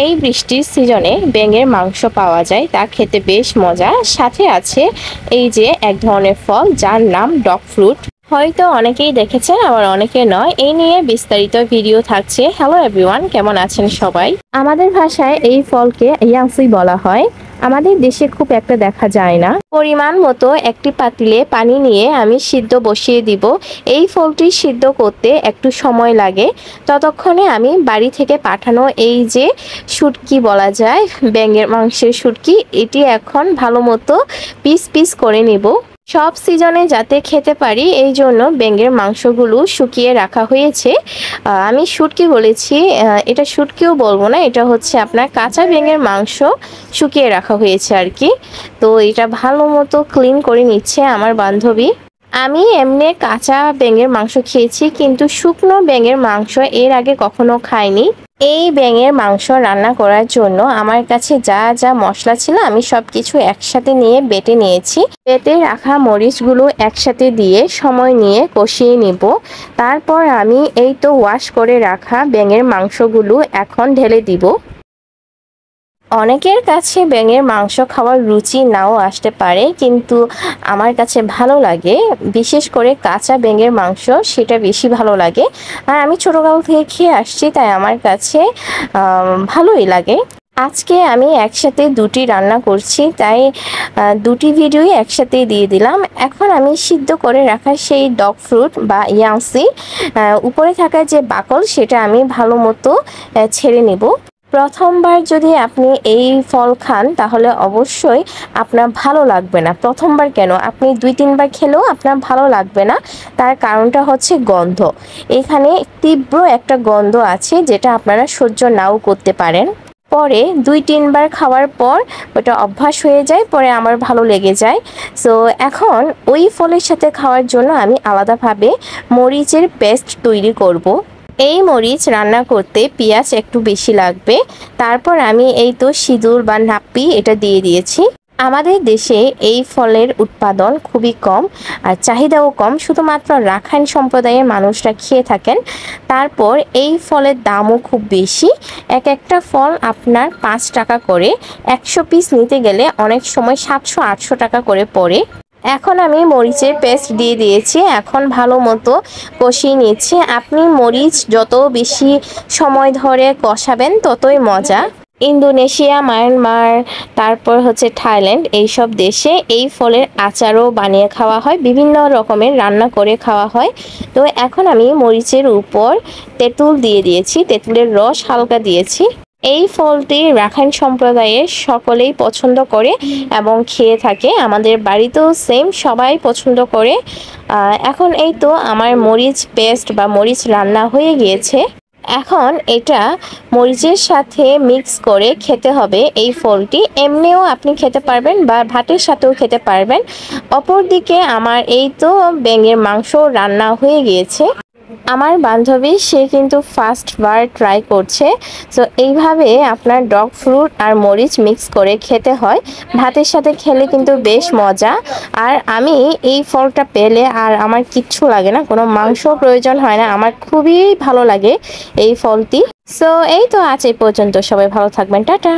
এই বৃষ্টির সিজনে ব্যাঙের মাংস পাওয়া যায়, তা খেতে বেশ মজা। সাথে আছে এই যে এক ধরনের ফল যার নাম ডগ ফ্রুট। হয়তো অনেকেই দেখেছেন, আবার অনেকে নয়। এই নিয়ে বিস্তারিত ভিডিও থাকছে। হ্যালো এভরিওয়ান, কেমন আছেন সবাই? আমাদের ভাষায় এই ফলকে ইয়াংসি বলা হয়। আমাদের দেশে খুব একটা দেখা যায় না। পরিমাণ মতো একটি পাতিলে পানি নিয়ে আমি সিদ্ধ বসিয়ে দিব। এই ফলটি সিদ্ধ করতে একটু সময় লাগে। ততক্ষণে আমি বাড়ি থেকে পাঠানো এই যে শুটকি বলা যায়, ব্যাঙের মাংসের শুটকি, এটি এখন ভালো মতো পিস পিস করে নিব। সব সিজনে যাতে খেতে পারি এই জন্য ব্যাঙের মাংসগুলো শুকিয়ে রাখা হয়েছে। আমি শুটকি বলেছি, এটা শুটকিও বলবো না, এটা হচ্ছে আপনার কাঁচা ব্যাঙের মাংস শুকিয়ে রাখা হয়েছে আর কি। তো এটা ভালো মতো ক্লিন করে নিচ্ছে আমার বান্ধবী। আমি এমনি কাঁচা ব্যাঙের মাংস খেয়েছি, কিন্তু শুকনো ব্যাঙের মাংস এর আগে কখনো খাইনি। এই ব্যাঙের মাংস রান্না করার জন্য আমার কাছে যা যা মশলা ছিল আমি সবকিছু একসাথে নিয়ে বেটে নিয়েছি। বেটে রাখা মরিচগুলো একসাথে দিয়ে সময় নিয়ে কষিয়ে নিব। তারপর আমি এই তো ওয়াশ করে রাখা ব্যাঙের মাংসগুলো এখন ঢেলে দিব। অনেকের কাছে ব্যাঙের মাংস খাওয়ার রুচি নাও আসতে পারে, কিন্তু আমার কাছে ভালো লাগে। বিশেষ করে কাঁচা ব্যাঙের মাংস, সেটা বেশি ভালো লাগে। আর আমি ছোটকাল থেকে খেয়ে আসছি, তাই আমার কাছে ভালোই লাগে। আজকে আমি একসাথে দুটি রান্না করছি, তাই দুটি ভিডিওই একসাথে দিয়ে দিলাম। এখন আমি সিদ্ধ করে রাখা সেই ডগ ফ্রুট বা ইয়াংসি, উপরে থাকা যে বাকল, সেটা আমি ভালো মতো ছেড়ে নেব। প্রথমবার যদি আপনি এই ফল খান তাহলে অবশ্যই আপনার ভালো লাগবে না। প্রথমবার কেন, আপনি 2-3 বার খেলেও আপনার ভালো লাগবে না। তার কারণটা হচ্ছে গন্ধ। এখানে তীব্র একটা গন্ধ আছে, যেটা আপনারা সহ্য নাও করতে পারেন। পরে 2-3 বার খাওয়ার পর ওটা অভ্যাস হয়ে যায়, পরে আমার ভালো লেগে যায়। সো এখন ওই ফলের সাথে খাওয়ার জন্য আমি আলাদাভাবে মরিচের পেস্ট তৈরি করব। এই মরিচ রান্না করতে পেঁয়াজ একটু বেশি লাগবে। তারপর আমি এই তো সিঁদুর বা নাপ্পি এটা দিয়ে দিয়েছি। আমাদের দেশে এই ফলের উৎপাদন খুবই কম আর চাহিদাও কম, শুধুমাত্র রাখাইন সম্প্রদায়ের মানুষরা খেয়ে থাকেন। তারপর এই ফলের দামও খুব বেশি। এক একটা ফল আপনার 5 টাকা করে, 100 পিস নিতে গেলে অনেক সময় 700-800 টাকা করে পড়ে। এখন আমি মরিচের পেস্ট দিয়ে দিয়েছি, এখন ভালো মতো কষিয়ে নিচ্ছি। আপনি মরিচ যত বেশি সময় ধরে কষাবেন ততই মজা। ইন্দোনেশিয়া, মায়ানমার, তারপর হচ্ছে থাইল্যান্ড, এইসব দেশে এই ফলের আচারও বানিয়ে খাওয়া হয়, বিভিন্ন রকমের রান্না করে খাওয়া হয়। তো এখন আমি মরিচের উপর তেঁতুল দিয়ে দিয়েছি, তেঁতুলের রস হালকা দিয়েছি। এই ফলটি রাখাইন সম্প্রদায়ের সকলেই পছন্দ করে এবং খেয়ে থাকে। আমাদের বাড়িতেও সেম, সবাই পছন্দ করে। এখন এই তো আমার মরিচ পেস্ট বা মরিচ রান্না হয়ে গিয়েছে। এখন এটা মরিচের সাথে মিক্স করে খেতে হবে। এই ফলটি এমনিও আপনি খেতে পারবেন বা ভাতের সাথেও খেতে পারবেন। অপরদিকে আমার এই তো ব্যাঙের মাংস রান্না হয়ে গিয়েছে। আমার বান্ধবী সে কিন্তু ফার্স্টবার ট্রাই করছে। সো এইভাবে আপনার ডগ ফ্রুট আর মরিচ মিক্স করে খেতে হয়। ভাতের সাথে খেলে কিন্তু বেশ মজা। আর আমি এই ফলটা পেলে আর আমার কিচ্ছু লাগে না, কোনো মাংস প্রয়োজন হয় না, আমার খুবই ভালো লাগে এই ফলটি। সো এই তো আজ এই পর্যন্ত, সবাই ভালো থাকবেন, টাটা।